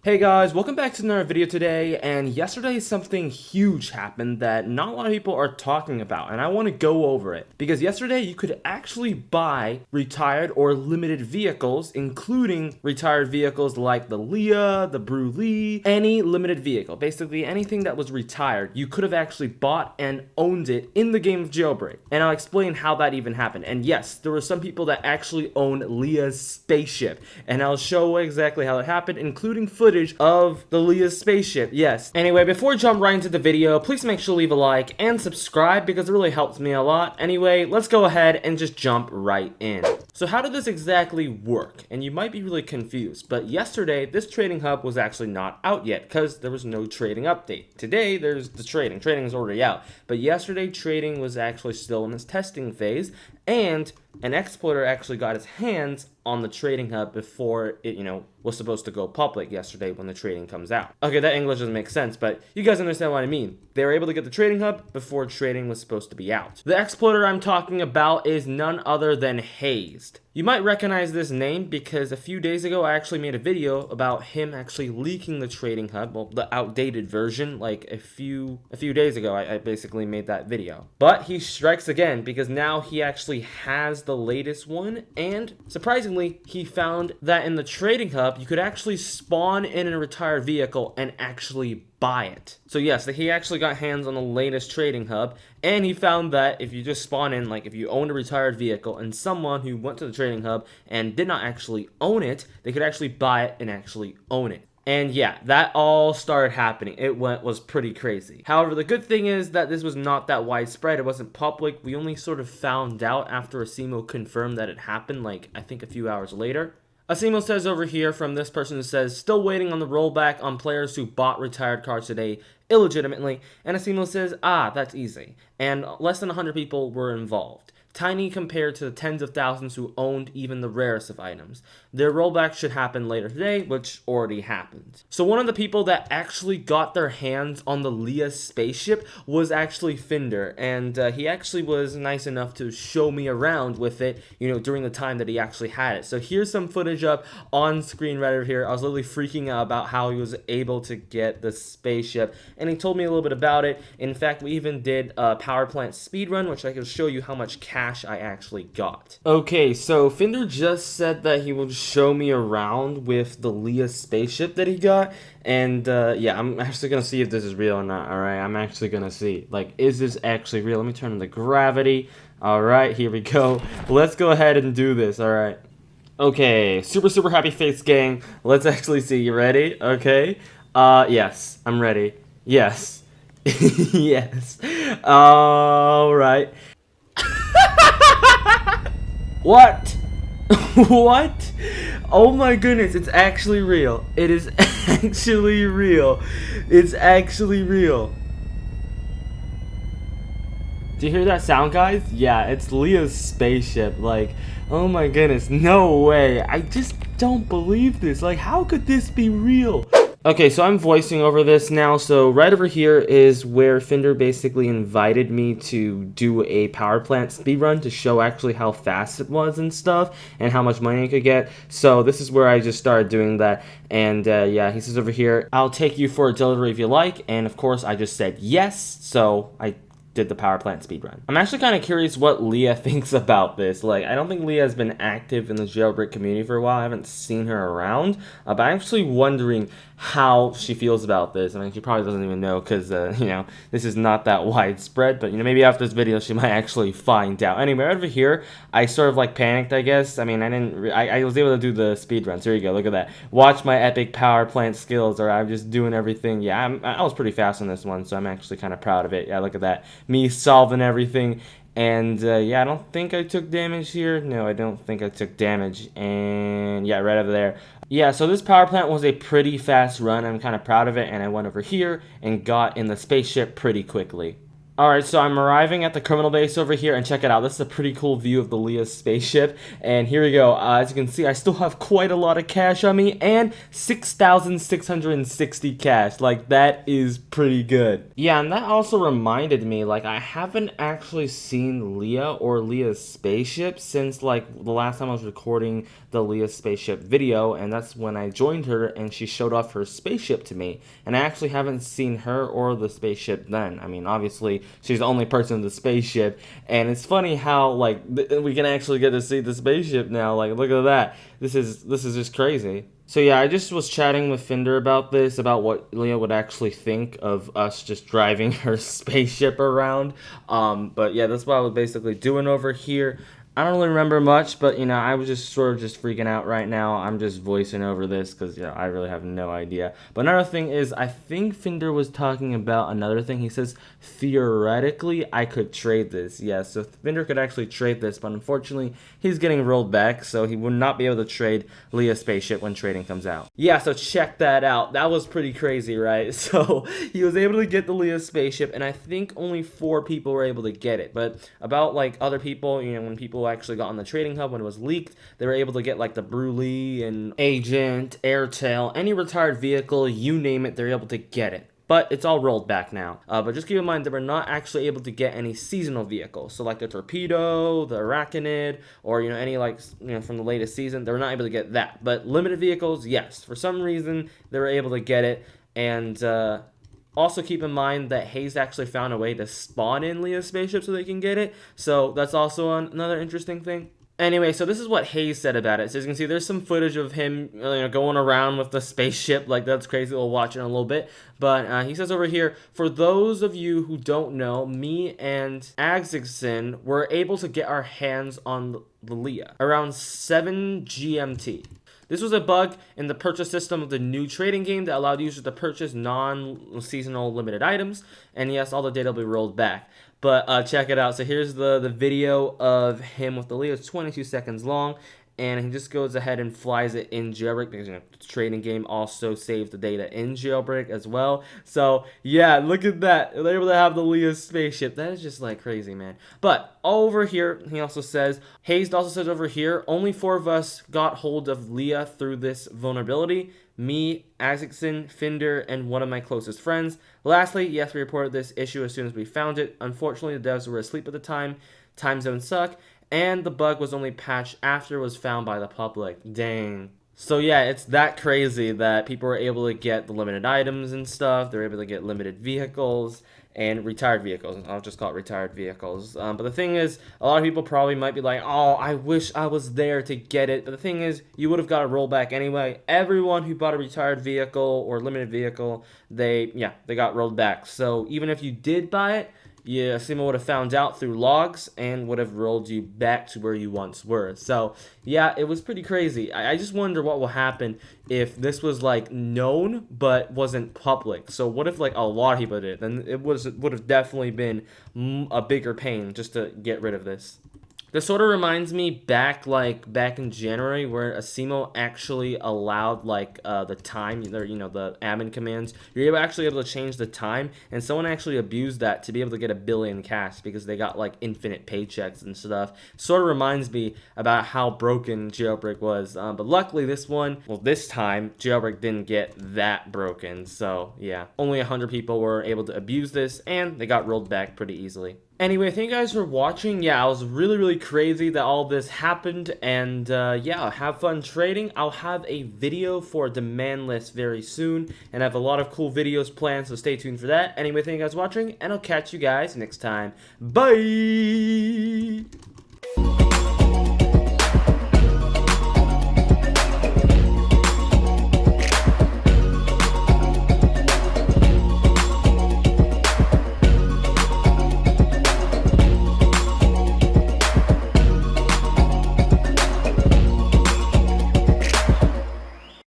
Hey guys, welcome back to another video today, and yesterday something huge happened that not a lot of people are talking about, and I want to go over it. Because yesterday you could actually buy retired or limited vehicles, including retired vehicles like the LIA, the Brulé, any limited vehicle. Basically anything that was retired, you could have actually bought and owned it in the game of Jailbreak. And I'll explain how that even happened. And yes, there were some people that actually owned LIA's spaceship, and I'll show exactly how it happened, including footage of the LIA's spaceship, yes. Anyway, before we jump right into the video, please make sure to leave a like and subscribe because it really helps me a lot. Anyway, let's go ahead and just jump right in. So how did this exactly work? And you might be really confused, but yesterday this trading hub was actually not out yet because there was no trading update. Today there's the trading. Trading is already out, but yesterday trading was actually still in its testing phase, and an exploiter actually got his hands on the trading hub before it, was supposed to go public yesterday when the trading comes out. Okay, that English doesn't make sense, but you guys understand what I mean. They were able to get the trading hub before trading was supposed to be out. The exploiter I'm talking about is none other than Hazed. You might recognize this name because a few days ago I actually made a video about him actually leaking the trading hub, well, the outdated version, like a few days ago. I basically made that video. But he strikes again because now he actually has the latest one, and surprisingly, he found that in the trading hub you could actually spawn in a retired vehicle and actually buy it. So yes, he actually got hands on the latest trading hub, and he found that if you just spawn in, like if you owned a retired vehicle and someone who went to the trading hub and did not actually own it, they could actually buy it and actually own it. And yeah, that all started happening. It was pretty crazy. However, the good thing is that this was not that widespread. It wasn't public. We only sort of found out after Asimo confirmed that it happened, like I think a few hours later. Asimo says over here from this person who says, still waiting on the rollback on players who bought retired cars today illegitimately. And Asimo says, that's easy. And less than 100 people were involved. Tiny compared to the tens of thousands who owned even the rarest of items. Their rollback should happen later today, which already happened. So one of the people that actually got their hands on the LIA's spaceship was actually Finder, and he actually was nice enough to show me around with it, during the time that he actually had it. So here's some footage up on screen right over here. I was literally freaking out about how he was able to get the spaceship, and he told me a little bit about it. In fact, we even did a power plant speedrun, which I can show you how much cash I actually got. Okay, so Finder just said that he will show me around with the LIA spaceship that he got, and yeah, I'm actually gonna see if this is real or not. All right, I'm actually gonna see, like, is this actually real? Let me turn on the gravity. All right, here we go. Let's go ahead and do this. All right. Okay, super happy face gang. Let's actually see. You ready? Okay. Yes, I'm ready. Yes. Yes. All right. What? What? Oh my goodness, it's actually real. It is actually real. It's actually real. Do you hear that sound, guys? Yeah, it's LIA's spaceship. Like, oh my goodness, no way. I just don't believe this. Like, how could this be real? Okay, so I'm voicing over this now. So right over here is where Finder basically invited me to do a power plant speedrun to show actually how fast it was and stuff and how much money I could get. So this is where I just started doing that. And yeah, he says over here, I'll take you for a delivery if you like. And of course, I just said yes. So I did the power plant speedrun. I'm actually kind of curious what LIA thinks about this. Like, I don't think LIA has been active in the Jailbreak community for a while. I haven't seen her around, but I'm actually wondering how she feels about this. I mean, she probably doesn't even know because, this is not that widespread, but, maybe after this video, she might actually find out. Anyway, right over here, I sort of, like, panicked, I guess. I mean, I was able to do the speedrun. So here you go, look at that. Watch my epic power plant skills, or I'm just doing everything. Yeah, I was pretty fast on this one, so I'm actually kind of proud of it. Yeah, look at that. Me solving everything. And yeah, I don't think I took damage here. No, I don't think I took damage. And yeah, right over there. Yeah, so this power plant was a pretty fast run. I'm kind of proud of it. And I went over here and got in the spaceship pretty quickly. Alright, so I'm arriving at the criminal base over here, and check it out. This is a pretty cool view of the LIA spaceship, and here we go. As you can see, I still have quite a lot of cash on me, and 6,660 cash. Like, that is pretty good. Yeah, and that also reminded me, like, I haven't actually seen LIA or LIA's spaceship since, like, the last time I was recording the LIA spaceship video, and that's when I joined her, and she showed off her spaceship to me, and I actually haven't seen her or the spaceship then. I mean, obviously, she's the only person in the spaceship, and it's funny how like we can actually get to see the spaceship now. Like, look at that. This is just crazy. So yeah, I just was chatting with Finder about this, about what LIA would actually think of us just driving her spaceship around. But yeah, that's what I was basically doing over here. I don't really remember much, but, you know, I was just sort of just freaking out right now. I'm just voicing over this because, you know, I really have no idea. But another thing is, I think Finder was talking about another thing. He says, theoretically, I could trade this. Yeah, so Finder could actually trade this, but unfortunately, he's getting rolled back, so he would not be able to trade LIA's spaceship when trading comes out. Yeah, so check that out. That was pretty crazy, right? So he was able to get the LIA spaceship, and I think only 4 people were able to get it. But about, like, other people, you know, when people actually got on the trading hub, when it was leaked, they were able to get like the Bruley and Agent, Airtail, any retired vehicle, you name it, they're able to get it. But it's all rolled back now. But just keep in mind that we're not actually able to get any seasonal vehicles. So like the Torpedo, the Arachnid, or, you know, any like, you know, from the latest season, they were not able to get that. But limited vehicles, yes. For some reason, they were able to get it. And also keep in mind that Hayes actually found a way to spawn in LIA's spaceship so they can get it. So that's also another interesting thing. Anyway, so this is what Hayes said about it. So as you can see, there's some footage of him, you know, going around with the spaceship. Like, that's crazy. We'll watch it in a little bit. But he says over here, for those of you who don't know, me and Agzigson were able to get our hands on the LIA around 7 GMT. This was a bug in the purchase system of the new trading game that allowed users to purchase non-seasonal limited items. And yes, all the data will be rolled back. But check it out. So here's the video of him with the LIA. It's 22 seconds long. And he just goes ahead and flies it in Jailbreak because, you know, the trading game also saves the data in Jailbreak as well. So yeah, look at that. They're able to have the LIA spaceship. That is just like crazy, man. But over here, he also says, Hayes also says over here, only 4 of us got hold of LIA through this vulnerability. Me, Azixon, Finder, and one of my closest friends. Lastly, yes, we reported this issue as soon as we found it. Unfortunately, the devs were asleep at the time. Time zones suck. And the bug was only patched after it was found by the public. Dang. So yeah, it's that crazy that people were able to get the limited items and stuff. They're able to get limited vehicles and retired vehicles. I'll just call it retired vehicles. But the thing is, a lot of people probably might be like, oh, I wish I was there to get it. But the thing is, you would have got a rollback anyway. Everyone who bought a retired vehicle or limited vehicle, they got rolled back. So even if you did buy it, yeah, SEMA would have found out through logs and would have rolled you back to where you once were. So, yeah, it was pretty crazy. I just wonder what will happen if this was, like, known but wasn't public. So what if, like, a lot of people did it? Then it would have definitely been a bigger pain just to get rid of this. This sort of reminds me back in January where Asimo actually allowed the time, you know, the admin commands. You're actually able to change the time, and someone actually abused that to be able to get 1 billion cash because they got like infinite paychecks and stuff. Sort of reminds me about how broken Jailbreak was. But luckily this time Jailbreak didn't get that broken. So yeah, only 100 people were able to abuse this, and they got rolled back pretty easily. Anyway, thank you guys for watching. Yeah, it was really crazy that all this happened. And yeah, have fun trading. I'll have a video for demand list very soon. And I have a lot of cool videos planned, so stay tuned for that. Anyway, thank you guys for watching, and I'll catch you guys next time. Bye!